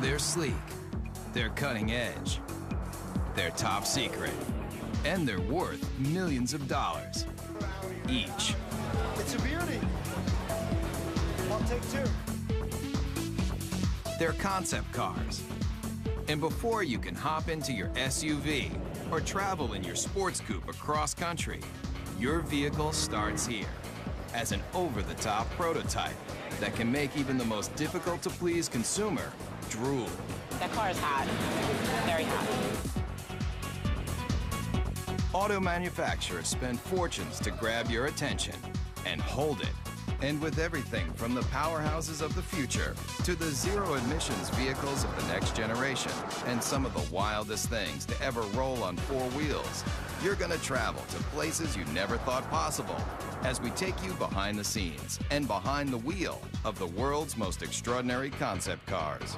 They're sleek, they're cutting edge, they're top secret, and they're worth millions of dollars each. It's a beauty. I'll take two. They're concept cars. And before you can hop into your SUV or travel in your sports coupe across country, your vehicle starts here as an over-the-top prototype that can make even the most difficult-to-please consumer drool. That car is hot, very hot. Auto manufacturers spend fortunes to grab your attention and hold it. And with everything from the powerhouses of the future to the zero-emissions vehicles of the next generation and some of the wildest things to ever roll on four wheels, you're gonna travel to places you never thought possible as we take you behind the scenes and behind the wheel of the world's most extraordinary concept cars.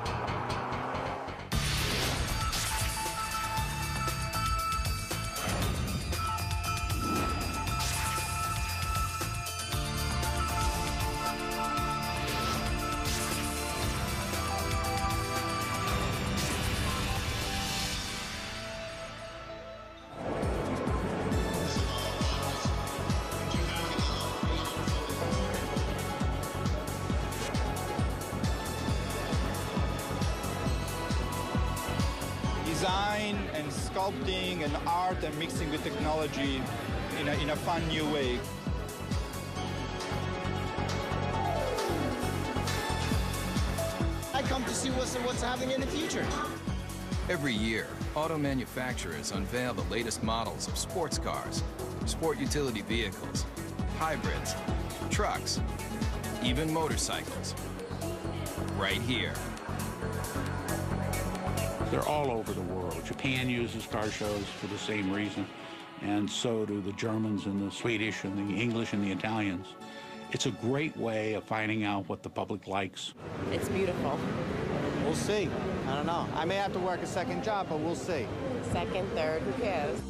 Design and sculpting and art and mixing with technology in a fun new way. I come to see what's happening in the future. Every year, auto manufacturers unveil the latest models of sports cars, sport utility vehicles, hybrids, trucks, even motorcycles. Right here. They're all over the world. Japan uses car shows for the same reason, and so do the Germans and the Swedish and the English and the Italians. It's a great way of finding out what the public likes. It's beautiful. We'll see. I don't know. I may have to work a second job, but we'll see. Second, third, who cares?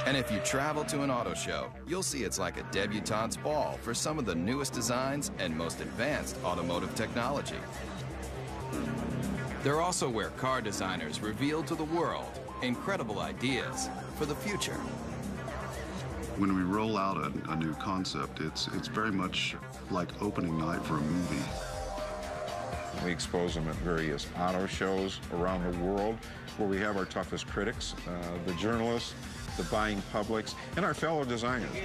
And if you travel to an auto show, you'll see it's like a debutante's ball for some of the newest designs and most advanced automotive technology. They're also where car designers reveal to the world incredible ideas for the future. When we roll out a new concept, it's very much like opening night for a movie. We expose them at various auto shows around the world where we have our toughest critics, the journalists, the buying publics, and our fellow designers.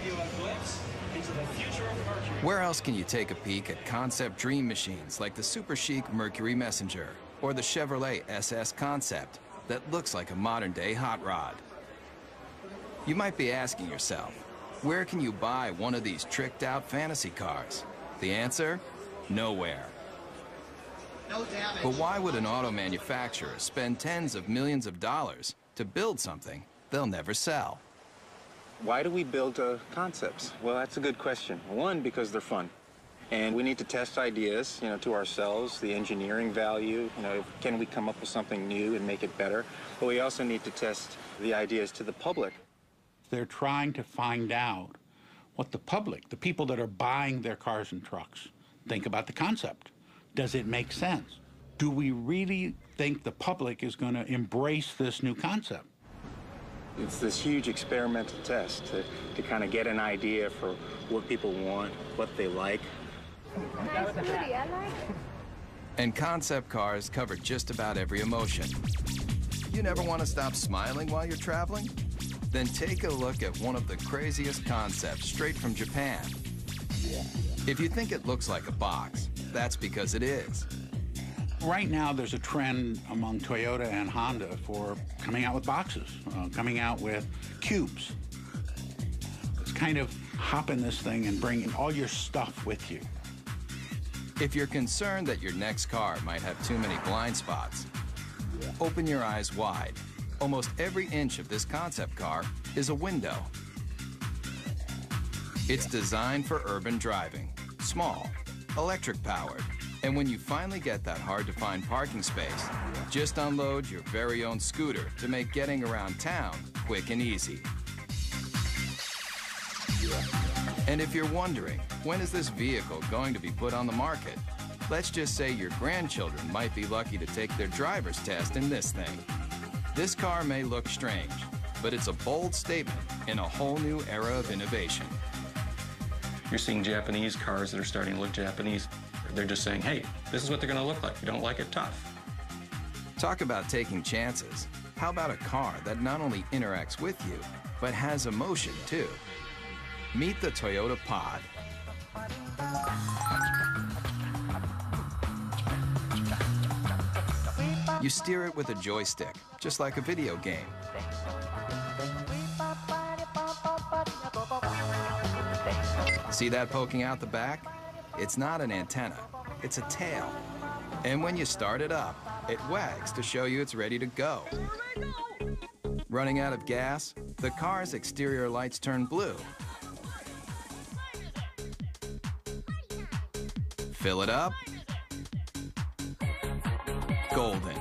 Where else can you take a peek at concept dream machines like the super chic Mercury Messenger or the Chevrolet SS Concept that looks like a modern-day hot rod? You might be asking yourself, where can you buy one of these tricked-out fantasy cars? The answer? Nowhere. No damage. But why would an auto manufacturer spend tens of millions of dollars to build something they'll never sell? Why do we build concepts? Well, that's a good question. One, because they're fun. And we need to test ideas, to ourselves, the engineering value, can we come up with something new and make it better? But we also need to test the ideas to the public. They're trying to find out what the public, the people that are buying their cars and trucks, think about the concept. Does it make sense? Do we really think the public is going to embrace this new concept? It's this huge experimental test to kind of get an idea for what people want, what they like. Nice booty, I like it. And concept cars cover just about every emotion. You never want to stop smiling while you're traveling? Then take a look at one of the craziest concepts straight from Japan. If you think it looks like a box, that's because it is. Right now, there's a trend among Toyota and Honda for coming out with boxes, coming out with cubes. It's kind of hop in this thing and bring all your stuff with you. If you're concerned that your next car might have too many blind spots, open your eyes wide. Almost every inch of this concept car is a window. It's designed for urban driving, small, electric-powered, And when you finally get that hard-to-find parking space, just unload your very own scooter to make getting around town quick and easy. And if you're wondering, when is this vehicle going to be put on the market? Let's just say your grandchildren might be lucky to take their driver's test in this thing. This car may look strange, but it's a bold statement in a whole new era of innovation. You're seeing Japanese cars that are starting to look Japanese. They're just saying, hey, this is what they're going to look like. You don't like it, tough. Talk about taking chances. How about a car that not only interacts with you, but has emotion too? Meet the Toyota Pod. You steer it with a joystick, just like a video game. See that poking out the back? It's not an antenna, it's a tail. And when you start it up, it wags to show you it's ready to go. Running out of gas, the car's exterior lights turn blue. Fill it up, golden.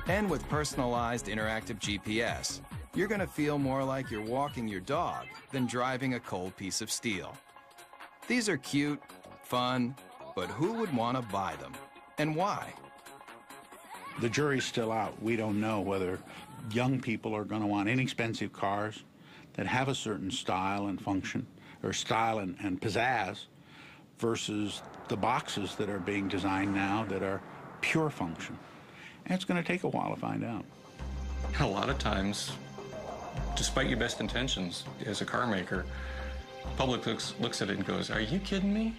And with personalized interactive GPS, you're gonna feel more like you're walking your dog than driving a cold piece of steel. These are cute, fun, but who would want to buy them? And why? The jury's still out. We don't know whether young people are going to want inexpensive cars that have a certain style and function, or style and pizzazz, versus the boxes that are being designed now that are pure function. And it's going to take a while to find out. A lot of times, despite your best intentions as a car maker, the public looks at it and goes, are you kidding me?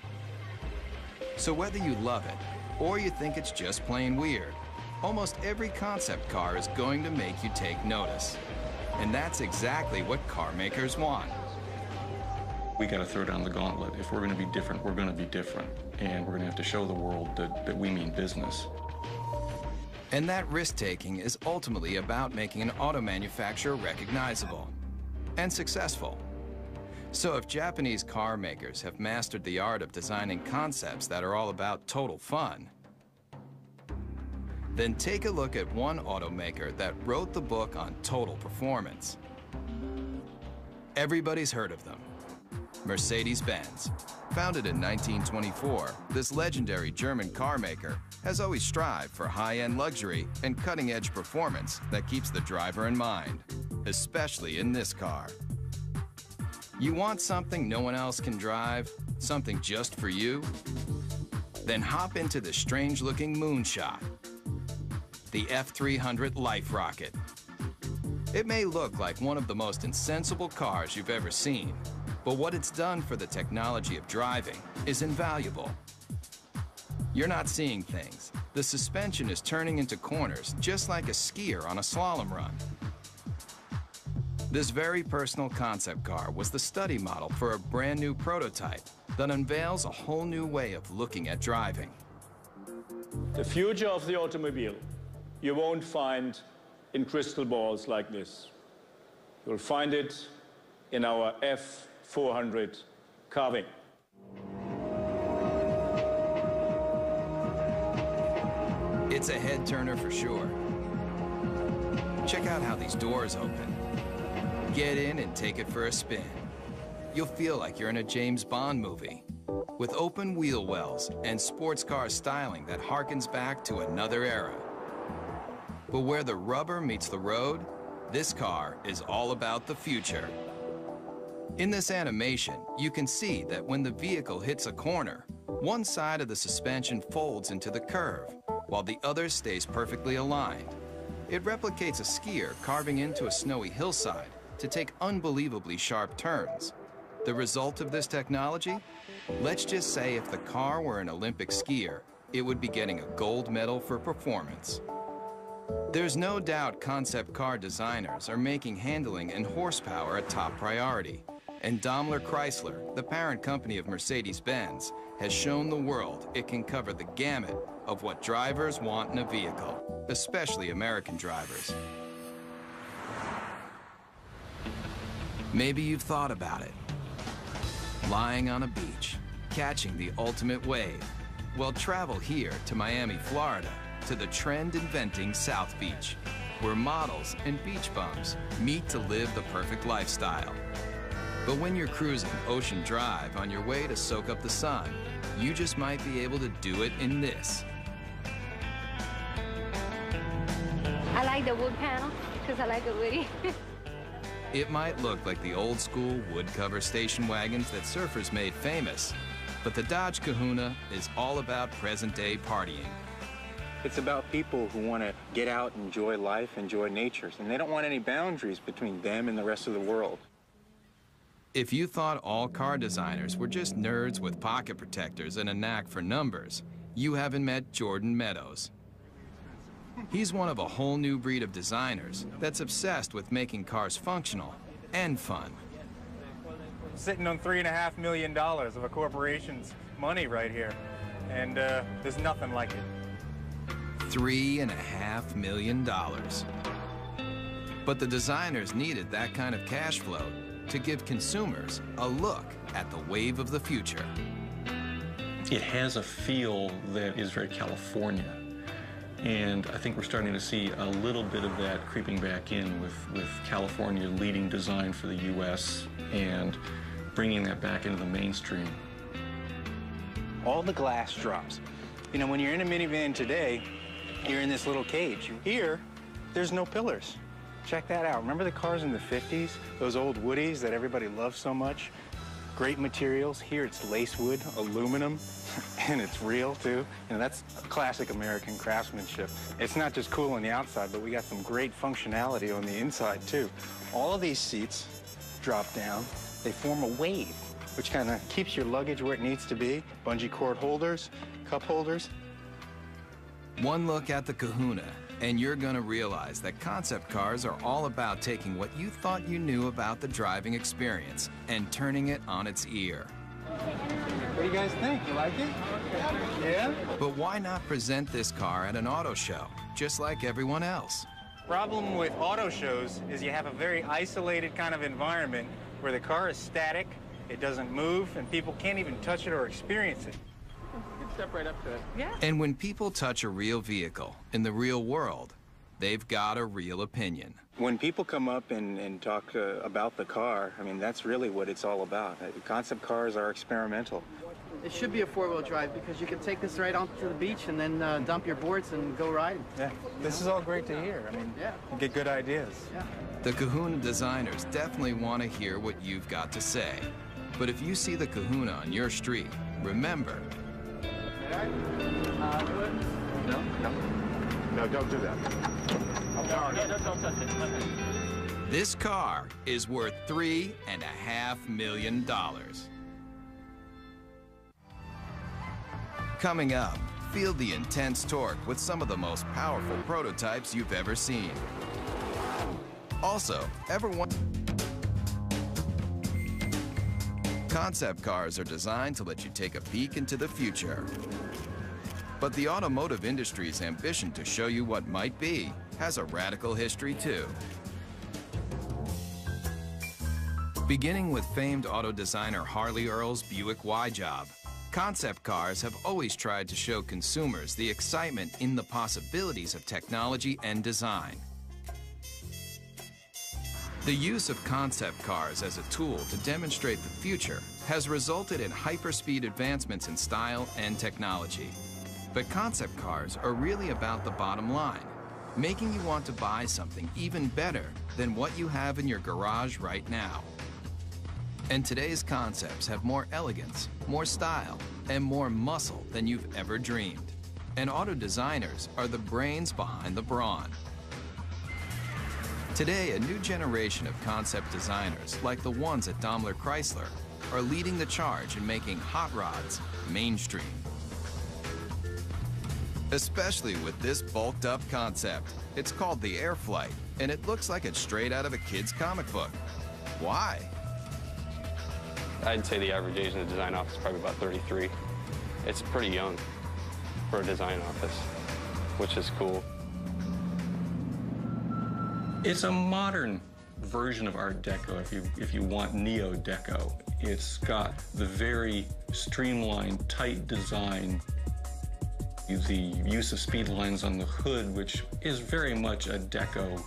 So whether you love it or you think it's just plain weird, almost every concept car is going to make you take notice. And that's exactly what car makers want. We got to throw down the gauntlet. If we're going to be different, we're going to be different. And we're going to have to show the world that we mean business. And that risk-taking is ultimately about making an auto manufacturer recognizable and successful. So if Japanese car makers have mastered the art of designing concepts that are all about total fun, then take a look at one automaker that wrote the book on total performance. Everybody's heard of them. Mercedes-Benz. Founded in 1924, this legendary German car maker has always strived for high-end luxury and cutting-edge performance that keeps the driver in mind, especially in this car. You want something no one else can drive? Something just for you? Then hop into the strange-looking moonshot, the F300 Life Rocket. It may look like one of the most insensible cars you've ever seen, but what it's done for the technology of driving is invaluable. You're not seeing things. The suspension is turning into corners just like a skier on a slalom run. This very personal concept car was the study model for a brand new prototype that unveils a whole new way of looking at driving. The future of the automobile you won't find in crystal balls like this. You'll find it in our F400 carving. It's a head turner for sure. Check out how these doors open. Get in and take it for a spin. You'll feel like you're in a James Bond movie with open wheel wells and sports car styling that harkens back to another era. But where the rubber meets the road, this car is all about the future. In this animation, you can see that when the vehicle hits a corner, one side of the suspension folds into the curve, while the other stays perfectly aligned. It replicates a skier carving into a snowy hillside to take unbelievably sharp turns. The result of this technology? Let's just say if the car were an Olympic skier, it would be getting a gold medal for performance. There's no doubt concept car designers are making handling and horsepower a top priority. And Daimler Chrysler, the parent company of Mercedes-Benz, has shown the world it can cover the gamut of what drivers want in a vehicle, especially American drivers. Maybe you've thought about it. Lying on a beach, catching the ultimate wave, Well, travel here to Miami, Florida, to the trend-inventing South Beach, where models and beach bums meet to live the perfect lifestyle. But when you're cruising Ocean Drive on your way to soak up the sun, you just might be able to do it in this. I like the wood panel because I like it woody. It might look like the old-school wood-cover station wagons that surfers made famous, but the Dodge Kahuna is all about present-day partying. It's about people who want to get out, enjoy life, enjoy nature, and they don't want any boundaries between them and the rest of the world. If you thought all car designers were just nerds with pocket protectors and a knack for numbers, you haven't met Jordan Meadows. He's one of a whole new breed of designers that's obsessed with making cars functional and fun. Sitting on $3.5 million of a corporation's money right here, and there's nothing like it. $3.5 million. But the designers needed that kind of cash flow to give consumers a look at the wave of the future. It has a feel that is very California. And I think we're starting to see a little bit of that creeping back in with California leading design for the U.S. and bringing that back into the mainstream. All the glass drops. You know, when you're in a minivan today, you're in this little cage. Here, there's no pillars. Check that out. Remember the cars in the 50s? Those old Woodies that everybody loved so much? Great materials. Here it's lace wood, aluminum, and it's real too. You know, that's classic American craftsmanship. It's not just cool on the outside, but we got some great functionality on the inside too. All of these seats drop down. They form a wave, which kind of keeps your luggage where it needs to be. Bungee cord holders, cup holders. One look at the Kahuna, and you're gonna realize that concept cars are all about taking what you thought you knew about the driving experience and turning it on its ear. What do you guys think? You like it? Yeah? But why not present this car at an auto show, just like everyone else? Problem with auto shows is you have a very isolated kind of environment where the car is static, it doesn't move, and people can't even touch it or experience it. Step right up to it. Yeah. And when people touch a real vehicle in the real world, they've got a real opinion. When people come up and talk about the car, I mean, that's really what it's all about. Concept cars are experimental. It should be a four-wheel drive because you can take this right onto the beach and then dump your boards and go riding. Yeah, this is all great to hear. I mean, yeah, you get good ideas. Yeah. The Kahuna designers definitely want to hear what you've got to say. But if you see the Kahuna on your street, remember, No, don't do that. Don't touch it. This car is worth $3.5 million. Coming up, feel the intense torque with some of the most powerful prototypes you've ever seen. Also, concept cars are designed to let you take a peek into the future. But the automotive industry's ambition to show you what might be has a radical history too. Beginning with famed auto designer Harley Earl's Buick Y-Job, concept cars have always tried to show consumers the excitement in the possibilities of technology and design. The use of concept cars as a tool to demonstrate the future has resulted in hyperspeed advancements in style and technology. But concept cars are really about the bottom line, making you want to buy something even better than what you have in your garage right now. And today's concepts have more elegance, more style, and more muscle than you've ever dreamed. And auto designers are the brains behind the brawn. Today, a new generation of concept designers, like the ones at Daimler Chrysler, are leading the charge in making hot rods mainstream. Especially with this bulked up concept. It's called the Airflight, and it looks like it's straight out of a kid's comic book. Why? I'd say the average age in the design office is probably about 33. It's pretty young for a design office, which is cool. It's a modern version of Art Deco, if you want Neo-Deco. It's got the very streamlined, tight design The use of speed lines on the hood, which is very much a deco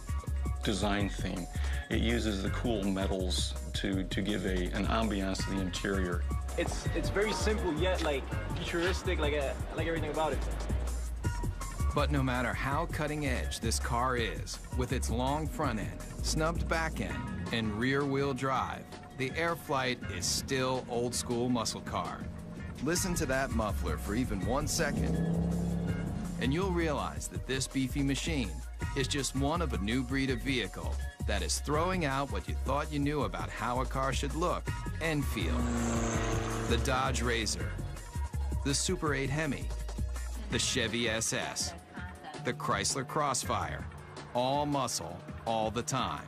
design theme. It uses the cool metals to give an ambiance to the interior. It's very simple yet like futuristic, like everything about it. But no matter how cutting edge this car is, with its long front end, snubbed back end, and rear wheel drive, the Airflight is still old school muscle car. Listen to that muffler for even 1 second, and you'll realize that this beefy machine is just one of a new breed of vehicle that is throwing out what you thought you knew about how a car should look and feel. The Dodge Razor, the Super 8 Hemi, the Chevy SS, the Chrysler Crossfire, all muscle, all the time.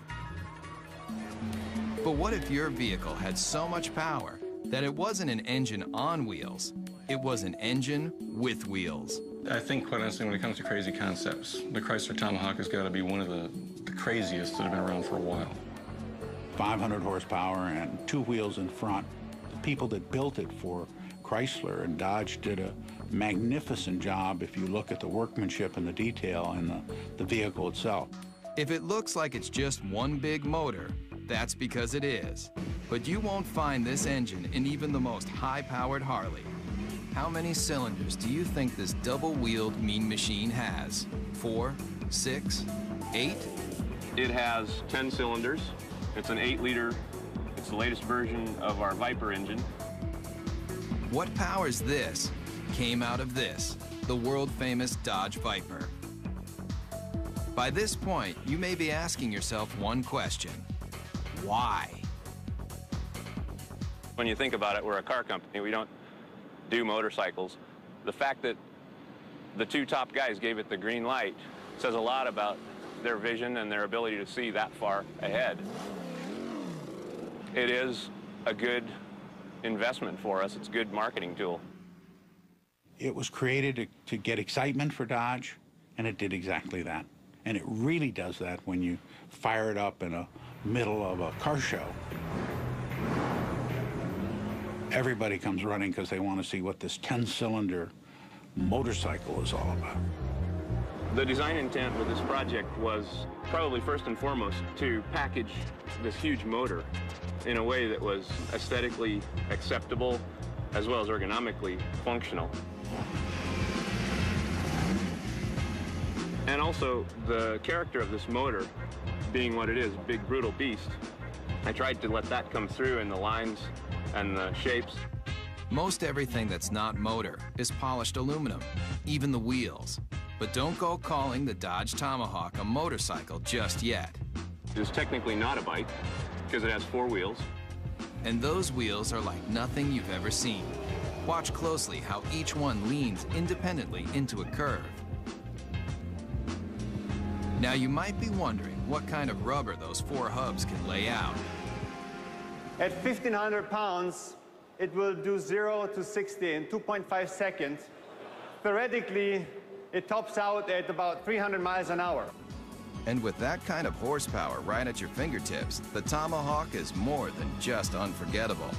But what if your vehicle had so much power that it wasn't an engine on wheels, it was an engine with wheels? I think, quite honestly, when it comes to crazy concepts, the Chrysler Tomahawk has got to be one of the craziest that have been around for a while. 500 horsepower and 2 wheels in front. The people that built it for Chrysler and Dodge did a magnificent job if you look at the workmanship and the detail in the vehicle itself. If it looks like it's just one big motor, that's because it is. But you won't find this engine in even the most high-powered Harley. How many cylinders do you think this double-wheeled mean machine has? 4, 6, 8? It has 10 cylinders. It's an 8-liter. It's the latest version of our Viper engine. What powers this came out of this, the world-famous Dodge Viper. By this point, you may be asking yourself one question. Why? When you think about it, we're a car company. We don't do motorcycles. The fact that the 2 top guys gave it the green light says a lot about their vision and their ability to see that far ahead. It is a good investment for us. It's a good marketing tool. It was created to get excitement for Dodge, and it did exactly that. And it really does that when you fire it up in the middle of a car show. Everybody comes running because they want to see what this 10-cylinder motorcycle is all about. The design intent with this project was probably first and foremost to package this huge motor in a way that was aesthetically acceptable as well as ergonomically functional. And also the character of this motor being what it is, a big brutal beast. I tried to let that come through in the lines and the shapes. Most everything that's not motor is polished aluminum, even the wheels. But don't go calling the Dodge Tomahawk a motorcycle just yet. It's technically not a bike because it has 4 wheels. And those wheels are like nothing you've ever seen. Watch closely how each one leans independently into a curve. Now you might be wondering what kind of rubber those 4 hubs can lay out. At 1,500 pounds, it will do 0 to 60 in 2.5 seconds. Theoretically, it tops out at about 300 miles an hour. And with that kind of horsepower right at your fingertips, the Tomahawk is more than just unforgettable.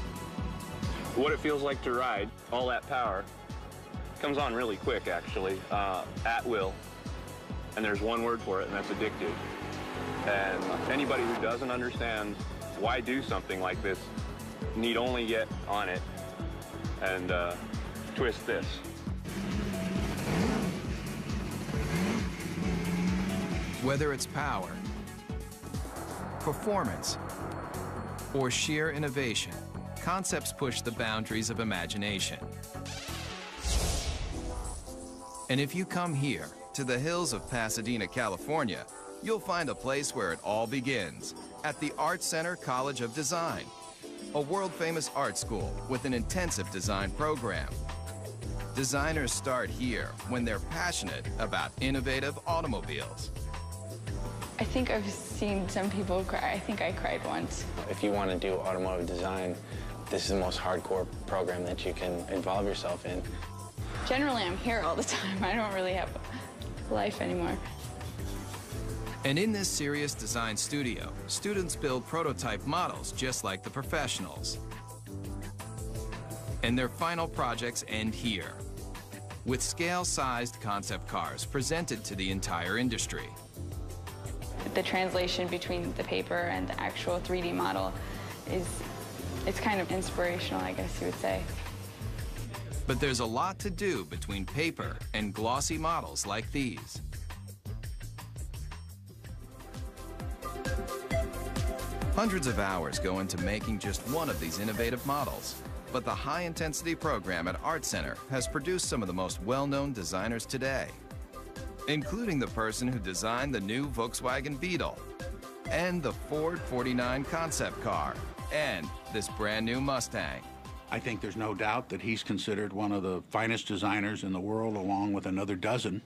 What it feels like to ride, all that power, comes on really quick, actually, at will. And there's one word for it, and that's addictive. And anybody who doesn't understand why do something like this need only get on it and twist this. Whether it's power, performance, or sheer innovation, concepts push the boundaries of imagination. And if you come here, to the hills of Pasadena, California, you'll find a place where it all begins, at the Art Center College of Design, a world-famous art school with an intensive design program. Designers start here when they're passionate about innovative automobiles. I think I've seen some people cry. I think I cried once. If you want to do automotive design, this is the most hardcore program that you can involve yourself in. Generally, I'm here all the time. I don't really have life anymore. And in this serious design studio, students build prototype models just like the professionals. And their final projects end here. with scale-sized concept cars presented to the entire industry. The translation between the paper and the actual 3D model it's kind of inspirational, I guess you would say. But there's a lot to do between paper and glossy models like these. Hundreds of hours go into making just one of these innovative models. But the high-intensity program at Art Center has produced some of the most well-known designers today, including the person who designed the new Volkswagen Beetle, and the Ford 49 concept car, and this brand new Mustang. I think there's no doubt that he's considered one of the finest designers in the world, along with another dozen.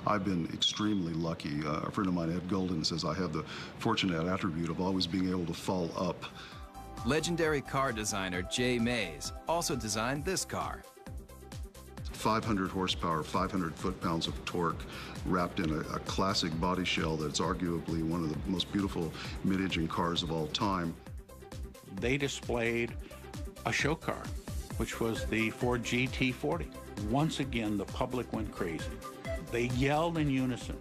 I've been extremely lucky. A friend of mine, Ed Golden, says I have the fortunate attribute of always being able to fall up. Legendary car designer Jay Mays also designed this car. 500 horsepower, 500 foot-pounds of torque, wrapped in a classic body shell that's arguably one of the most beautiful mid-engine cars of all time. They displayed a show car, which was the Ford GT40. Once again, the public went crazy. They yelled in unison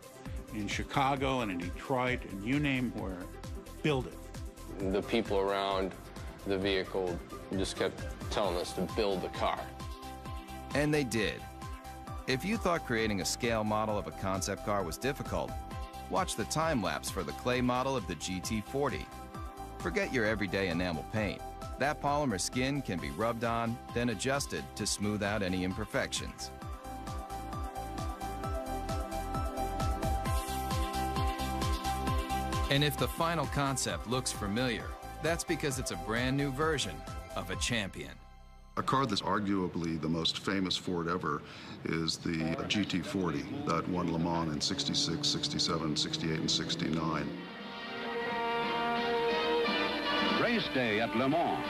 in Chicago and in Detroit and you name where, build it. The people around the vehicle just kept telling us to build the car. And they did. If you thought creating a scale model of a concept car was difficult, watch the time-lapse for the clay model of the GT40. Forget your everyday enamel paint. That polymer skin can be rubbed on, then adjusted to smooth out any imperfections. And if the final concept looks familiar, that's because it's a brand new version of a champion. A car that's arguably the most famous Ford ever is the GT40 that won Le Mans in 66, 67, 68, and 69. Race day at Le Mans.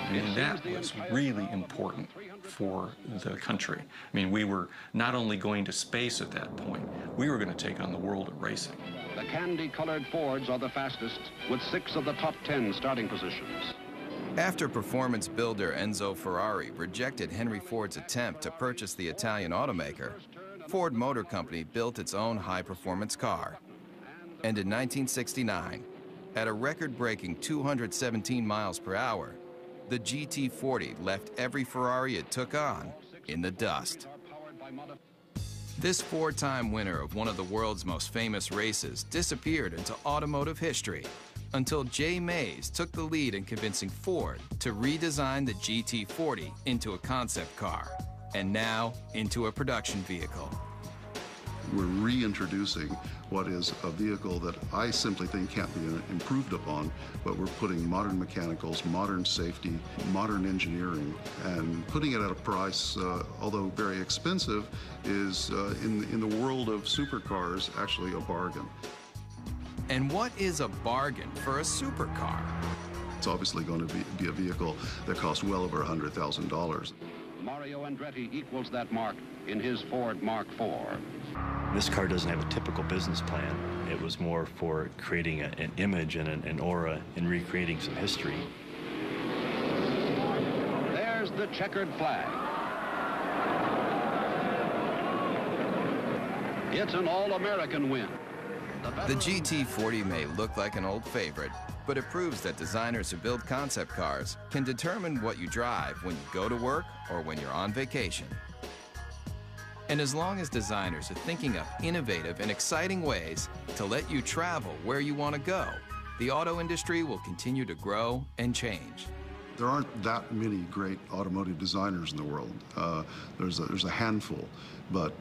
And that was really important for the country. I mean, we were not only going to space at that point, we were going to take on the world of racing. The candy-colored Fords are the fastest, with 6 of the top 10 starting positions. After performance builder Enzo Ferrari rejected Henry Ford's attempt to purchase the Italian automaker, Ford Motor Company built its own high-performance car. And in 1969, at a record-breaking 217 miles per hour, the GT40 left every Ferrari it took on in the dust. This 4-time winner of one of the world's most famous races disappeared into automotive history until Jay Mays took the lead in convincing Ford to redesign the GT40 into a concept car, and now into a production vehicle. We're reintroducing what is a vehicle that I simply think can't be improved upon, but we're putting modern mechanicals, modern safety, modern engineering, and putting it at a price, although very expensive, is in the world of supercars actually a bargain. And what is a bargain for a supercar? It's obviously going to be a vehicle that costs well over $100,000. Mario Andretti equals that mark in his Ford Mark IV. This car doesn't have a typical business plan. It was more for creating an image and an aura and recreating some history. There's the checkered flag. It's an all-American win. The GT40 may look like an old favorite, but it proves that designers who build concept cars can determine what you drive when you go to work or when you're on vacation. And as long as designers are thinking up innovative and exciting ways to let you travel where you want to go, the auto industry will continue to grow and change. There aren't that many great automotive designers in the world. There's a handful, but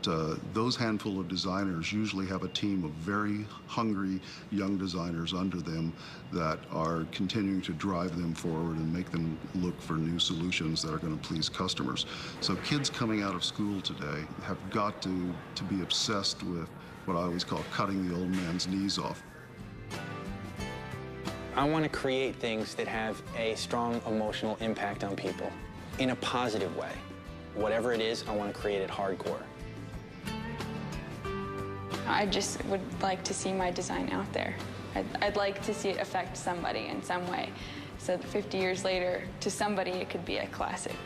those handful of designers usually have a team of very hungry young designers under them that are continuing to drive them forward and make them look for new solutions that are going to please customers. So kids coming out of school today have got to be obsessed with what I always call cutting the old man's knees off. I want to create things that have a strong emotional impact on people in a positive way. Whatever it is, I want to create it hardcore. I just would like to see my design out there. I'd like to see it affect somebody in some way, so that 50 years later, to somebody, it could be a classic.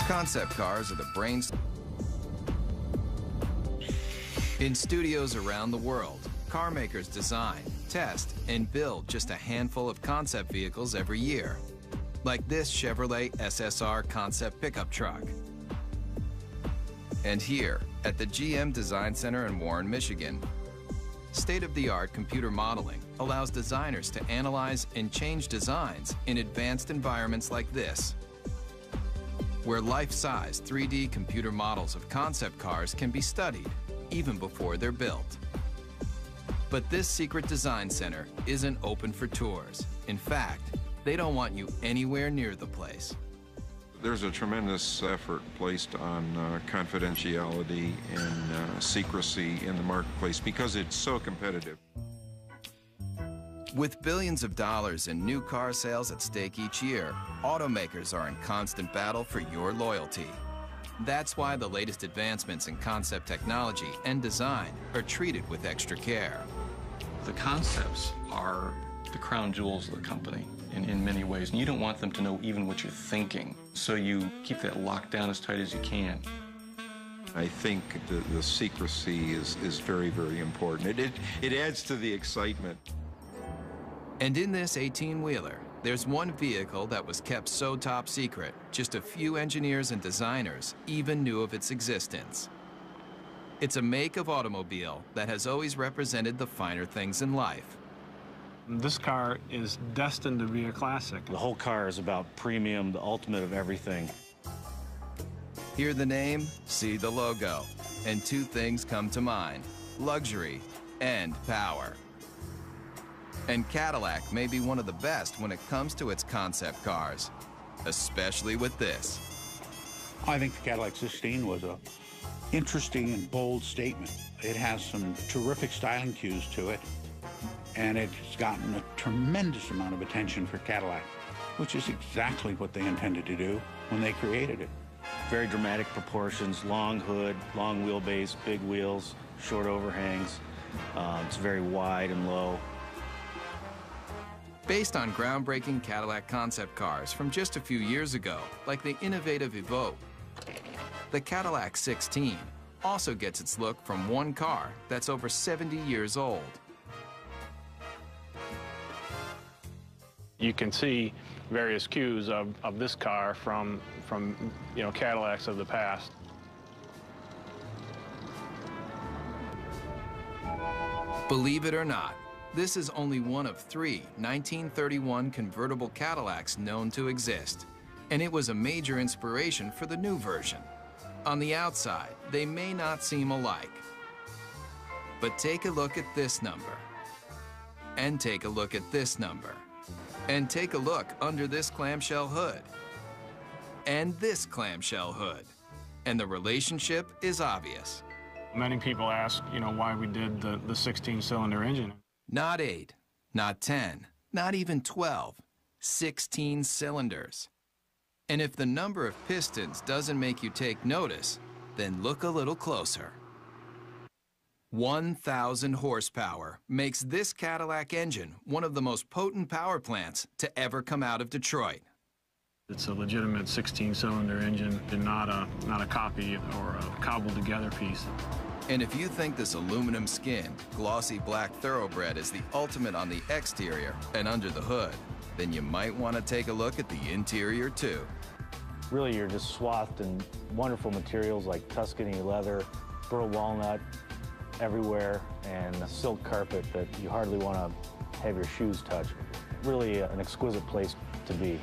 Concept cars are the brains. In studios around the world, car makers design, test, and build just a handful of concept vehicles every year, like this Chevrolet SSR concept pickup truck. And here, at the GM Design Center in Warren, Michigan, state-of-the-art computer modeling allows designers to analyze and change designs in advanced environments like this, where life-size 3D computer models of concept cars can be studied even before they're built. But this secret design center isn't open for tours. In fact, they don't want you anywhere near the place. There's a tremendous effort placed on confidentiality and secrecy in the marketplace because it's so competitive. With billions of dollars in new car sales at stake each year, automakers are in constant battle for your loyalty. That's why the latest advancements in concept technology and design are treated with extra care. The concepts are the crown jewels of the company in many ways, and you don't want them to know even what you're thinking. So you keep that locked down as tight as you can. I think the secrecy is very, very important. It adds to the excitement. And in this 18-wheeler, there's one vehicle that was kept so top secret, just a few engineers and designers even knew of its existence. It's a make of automobile that has always represented the finer things in life. This car is destined to be a classic. The whole car is about premium, the ultimate of everything. Hear the name, see the logo, and two things come to mind: luxury and power. And Cadillac may be one of the best when it comes to its concept cars, especially with this. I think the Cadillac 16 was a interesting and bold statement. It has some terrific styling cues to it, and it's gotten a tremendous amount of attention for Cadillac, which is exactly what they intended to do when they created it. Very dramatic proportions, long hood, long wheelbase, big wheels, short overhangs. It's very wide and low. Based on groundbreaking Cadillac concept cars from just a few years ago, like the innovative Evoque, the Cadillac 16 also gets its look from one car that's over 70 years old. You can see various cues of this car from Cadillacs of the past. Believe it or not, this is only one of 3 1931 convertible Cadillacs known to exist, and it was a major inspiration for the new version. On the outside, they may not seem alike, but take a look at this number, and take a look at this number, and take a look under this clamshell hood, and this clamshell hood, and the relationship is obvious. Many people ask, why we did the 16-cylinder engine. Not 8, not 10, not even 12, 16 cylinders. And if the number of pistons doesn't make you take notice, then look a little closer. 1,000 horsepower makes this Cadillac engine one of the most potent power plants to ever come out of Detroit. It's a legitimate 16-cylinder engine and not a copy or a cobbled-together piece. And if you think this aluminum skinned, glossy black thoroughbred is the ultimate on the exterior and under the hood, then you might want to take a look at the interior too. Really, you're just swathed in wonderful materials like Tuscany leather, burl walnut everywhere, and a silk carpet that you hardly want to have your shoes touch. Really an exquisite place to be.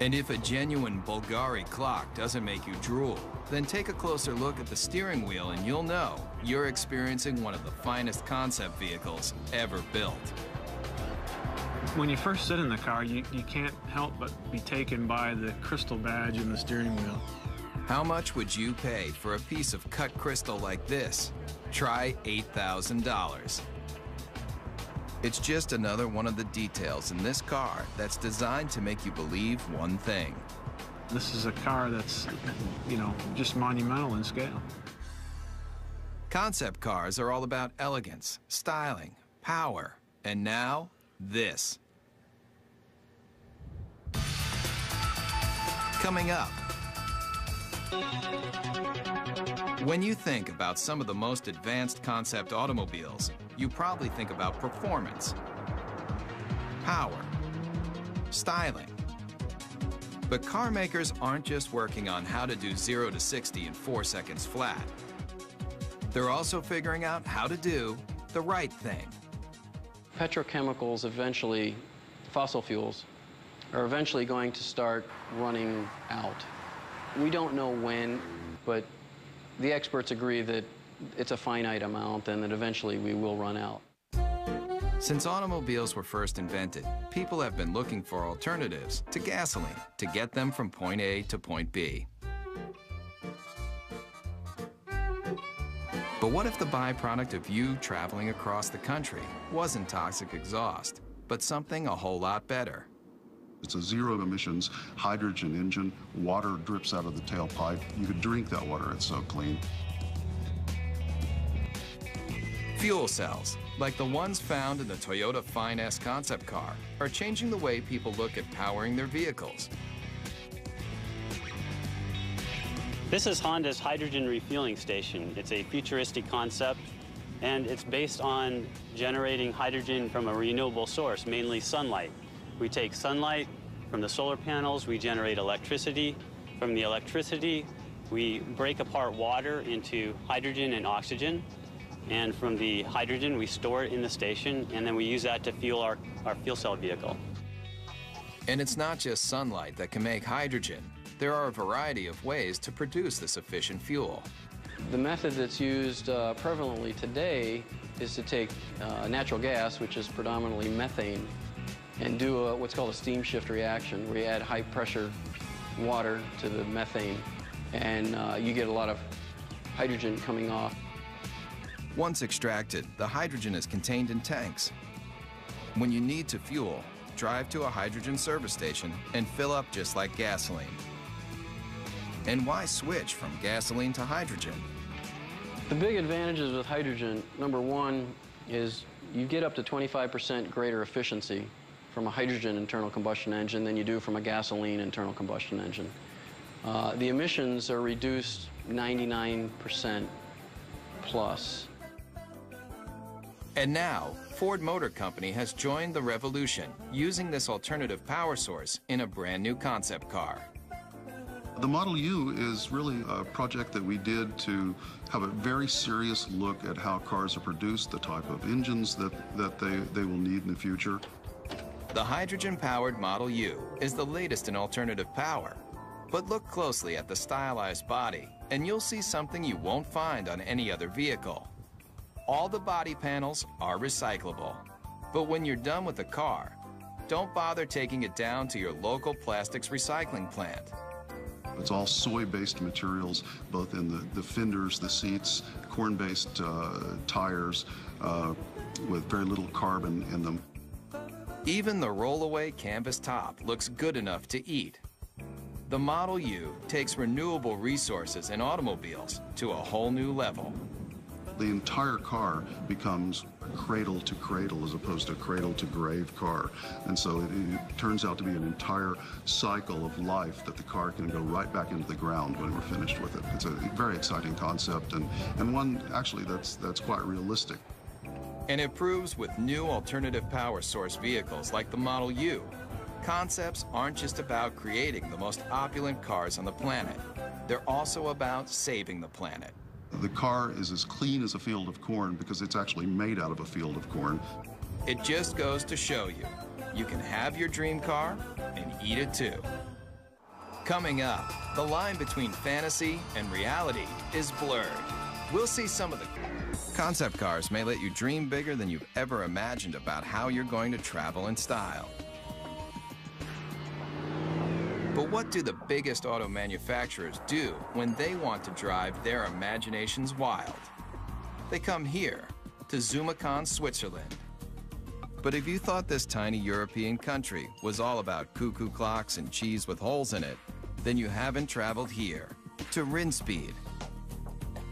And if a genuine Bulgari clock doesn't make you drool, then take a closer look at the steering wheel and you'll know you're experiencing one of the finest concept vehicles ever built. When you first sit in the car, you can't help but be taken by the crystal badge in the steering wheel. How much would you pay for a piece of cut crystal like this? Try $8,000. It's just another one of the details in this car that's designed to make you believe one thing. This is a car that's, just monumental in scale. Concept cars are all about elegance, styling, power, and now, this. Coming up, when you think about some of the most advanced concept automobiles, you probably think about performance, power, styling. But car makers aren't just working on how to do 0 to 60 in 4 seconds flat. They're also figuring out how to do the right thing. Petrochemicals eventually, fossil fuels, are eventually going to start running out. We don't know when, but the experts agree that it's a finite amount and that eventually we will run out. Since automobiles were first invented, people have been looking for alternatives to gasoline to get them from point A to point B. But what if the byproduct of you traveling across the country wasn't toxic exhaust, but something a whole lot better? It's a zero-emissions hydrogen engine. Water drips out of the tailpipe. You could drink that water, it's so clean. Fuel cells, like the ones found in the Toyota Fine-S concept car, are changing the way people look at powering their vehicles. This is Honda's hydrogen refueling station. It's a futuristic concept, and it's based on generating hydrogen from a renewable source, mainly sunlight. We take sunlight from the solar panels, we generate electricity. From the electricity, we break apart water into hydrogen and oxygen. And from the hydrogen, we store it in the station, and then we use that to fuel our fuel cell vehicle. And it's not just sunlight that can make hydrogen. There are a variety of ways to produce this efficient fuel. The method that's used prevalently today is to take natural gas, which is predominantly methane, and do what's called a steam shift reaction, where you add high-pressure water to the methane, and you get a lot of hydrogen coming off. Once extracted, the hydrogen is contained in tanks. When you need to fuel, drive to a hydrogen service station and fill up just like gasoline. And why switch from gasoline to hydrogen? The big advantages with hydrogen, number one, is you get up to 25% greater efficiency from a hydrogen internal combustion engine than you do from a gasoline internal combustion engine. The emissions are reduced 99% plus. And now, Ford Motor Company has joined the revolution, using this alternative power source in a brand new concept car. The Model U is really a project that we did to have a very serious look at how cars are produced, the type of engines that they will need in the future. The hydrogen-powered Model U is the latest in alternative power. But look closely at the stylized body, and you'll see something you won't find on any other vehicle. All the body panels are recyclable. But when you're done with the car, don't bother taking it down to your local plastics recycling plant. It's all soy-based materials, both in the fenders, the seats, corn-based tires with very little carbon in them. Even the roll-away canvas top looks good enough to eat. The Model U takes renewable resources in automobiles to a whole new level. The entire car becomes cradle to cradle as opposed to cradle to grave car. And so it turns out to be an entire cycle of life that the car can go right back into the ground when we're finished with it. It's a very exciting concept and one actually that's quite realistic. And it proves with new alternative power source vehicles like the Model U, concepts aren't just about creating the most opulent cars on the planet. They're also about saving the planet. The car is as clean as a field of corn because it's actually made out of a field of corn. It just goes to show you, you can have your dream car and eat it too. Coming up, the line between fantasy and reality is blurred. We'll see some of the concept cars may let you dream bigger than you've ever imagined about how you're going to travel in style. But what do the biggest auto manufacturers do when they want to drive their imaginations wild? They come here, to Zumikon, Switzerland. But if you thought this tiny European country was all about cuckoo clocks and cheese with holes in it, then you haven't traveled here, to Rinspeed,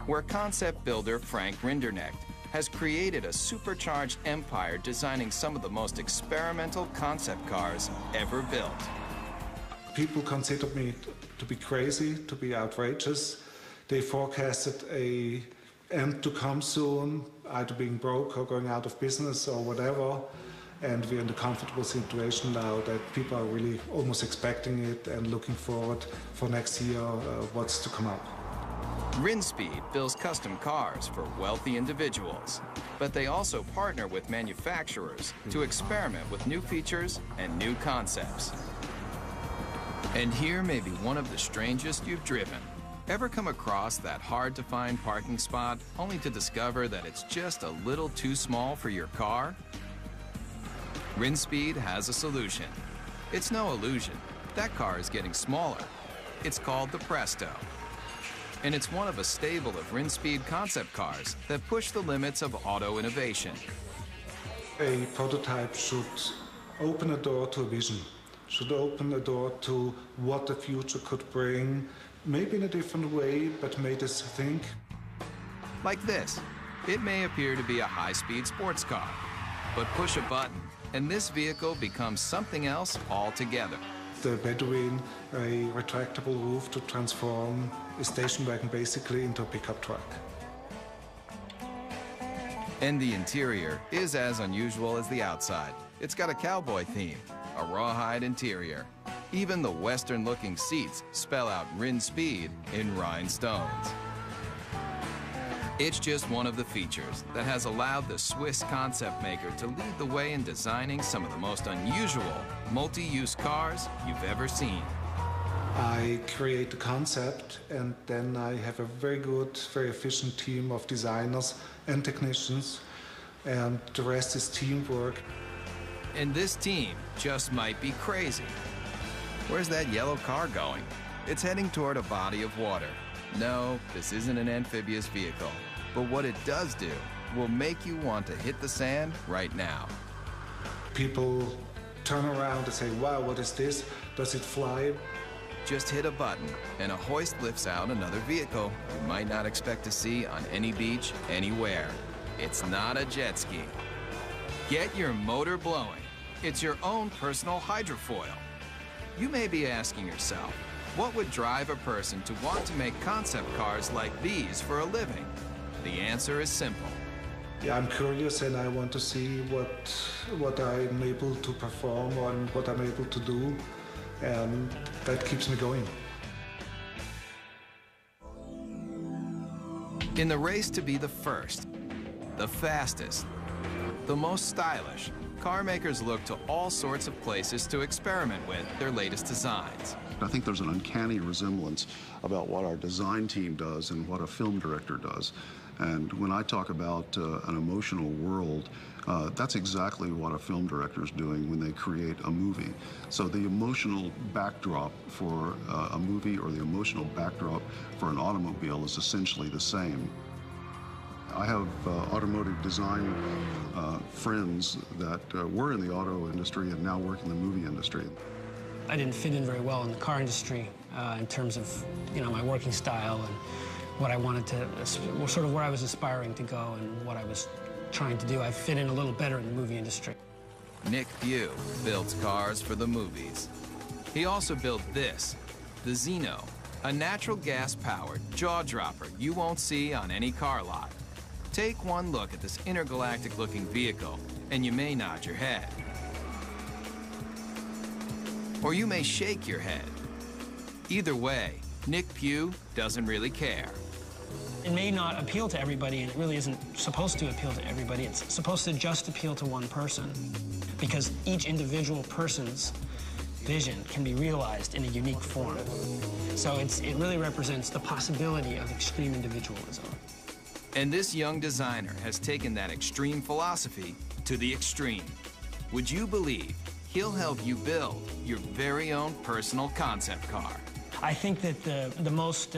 where concept builder Frank Rinderknecht has created a supercharged empire designing some of the most experimental concept cars ever built. People considered me to be crazy, to be outrageous. They forecasted an end to come soon, either being broke or going out of business or whatever. And we're in the comfortable situation now that people are really almost expecting it and looking forward for next year what's to come up. Rinspeed builds custom cars for wealthy individuals, but they also partner with manufacturers to experiment with new features and new concepts. And here may be one of the strangest you've driven. Ever come across that hard-to-find parking spot only to discover that it's just a little too small for your car? Rinspeed has a solution. It's no illusion. That car is getting smaller. It's called the Presto. And it's one of a stable of Rinspeed concept cars that push the limits of auto innovation. A prototype should open a door to a vision, should open a door to what the future could bring, maybe in a different way, but made us think. Like this. It may appear to be a high-speed sports car, but push a button, and this vehicle becomes something else altogether. The Bedouin, a retractable roof to transform a station wagon basically into a pickup truck. And the interior is as unusual as the outside. It's got a cowboy theme, a rawhide interior. Even the Western-looking seats spell out Rinspeed in rhinestones. It's just one of the features that has allowed the Swiss concept maker to lead the way in designing some of the most unusual multi-use cars you've ever seen. I create the concept, and then I have a very good, very efficient team of designers and technicians, and the rest is teamwork. And this team just might be crazy. Where's that yellow car going? It's heading toward a body of water. No, this isn't an amphibious vehicle, but what it does do will make you want to hit the sand right now. People turn around and say, wow, what is this? Does it fly? Just hit a button and a hoist lifts out another vehicle you might not expect to see on any beach anywhere. It's not a jet ski. Get your motor blowing. It's your own personal hydrofoil. You may be asking yourself, what would drive a person to want to make concept cars like these for a living? The answer is simple. Yeah, I'm curious and I want to see what I'm able to perform and what I'm able to do, and that keeps me going. In the race to be the first, the fastest, the most stylish, car makers look to all sorts of places to experiment with their latest designs. I think there's an uncanny resemblance about what our design team does and what a film director does. And when I talk about an emotional world, that's exactly what a film director is doing when they create a movie. So the emotional backdrop for a movie or the emotional backdrop for an automobile is essentially the same. I have automotive design friends that were in the auto industry and now work in the movie industry. I didn't fit in very well in the car industry in terms of, my working style and what I wanted to, sort of where I was aspiring to go and what I was trying to do. I fit in a little better in the movie industry. Nick Pugh builds cars for the movies. He also built this, the Zeno, a natural gas-powered jaw-dropper you won't see on any car lot. Take one look at this intergalactic-looking vehicle, and you may nod your head. Or you may shake your head. Either way, Nick Pugh doesn't really care. It may not appeal to everybody, and it really isn't supposed to appeal to everybody. It's supposed to just appeal to one person, because each individual person's vision can be realized in a unique form. So it really represents the possibility of extreme individualism. And this young designer has taken that extreme philosophy to the extreme. Would you believe he'll help you build your very own personal concept car? I think that the most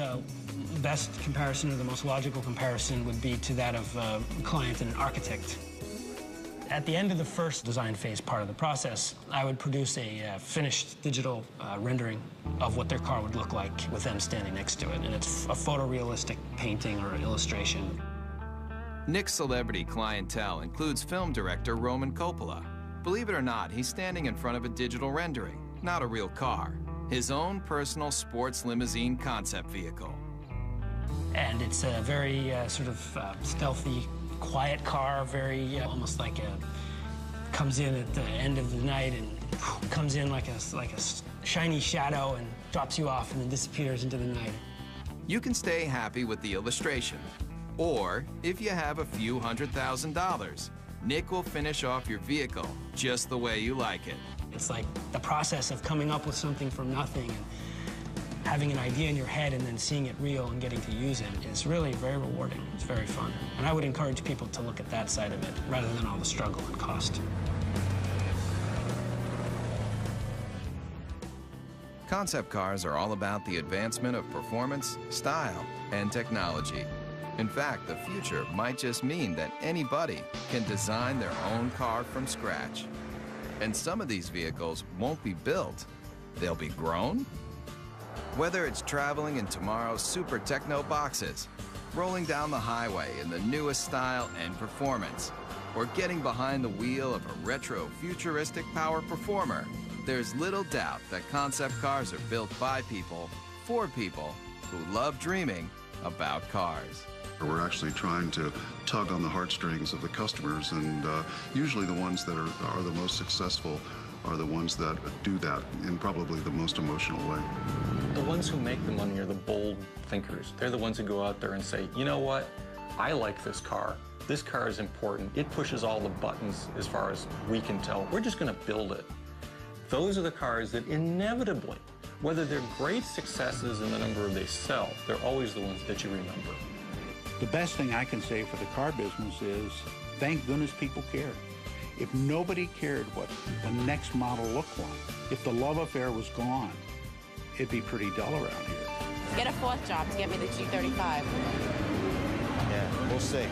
best comparison, or the most logical comparison, would be to that of a client and an architect. At the end of the first design phase part of the process, I would produce a finished digital rendering of what their car would look like with them standing next to it, and it's a photorealistic painting or illustration. Nick's celebrity clientele includes film director Roman Coppola. Believe it or not, he's standing in front of a digital rendering, not a real car. his own personal sports limousine concept vehicle. And it's a very sort of stealthy, quiet car, very almost like comes in at the end of the night and comes in like a shiny shadow and drops you off and then disappears into the night. You can stay happy with the illustration, or if you have a few $100,000, Nick will finish off your vehicle just the way you like it. It's like the process of coming up with something from nothing and having an idea in your head and then seeing it real and getting to use it is really very rewarding. It's very fun. And I would encourage people to look at that side of it rather than all the struggle and cost. Concept cars are all about the advancement of performance, style, and technology. In fact, the future might just mean that anybody can design their own car from scratch. And some of these vehicles won't be built, they'll be grown. Whether it's traveling in tomorrow's super techno boxes, rolling down the highway in the newest style and performance, or getting behind the wheel of a retro futuristic power performer, there's little doubt that concept cars are built by people, for people who love dreaming about cars. We're actually trying to tug on the heartstrings of the customers, and usually the ones that are the most successful are the ones that do that in probably the most emotional way. The ones who make the money are the bold thinkers. They're the ones who go out there and say, you know what, I like this car. This car is important. It pushes all the buttons as far as we can tell. We're just going to build it. Those are the cars that inevitably, whether they're great successes in the number they sell, they're always the ones that you remember. The best thing I can say for the car business is, thank goodness people care. If nobody cared what the next model looked like, if the love affair was gone, it'd be pretty dull around here. Get a fourth job to get me the G35. Yeah, we'll see.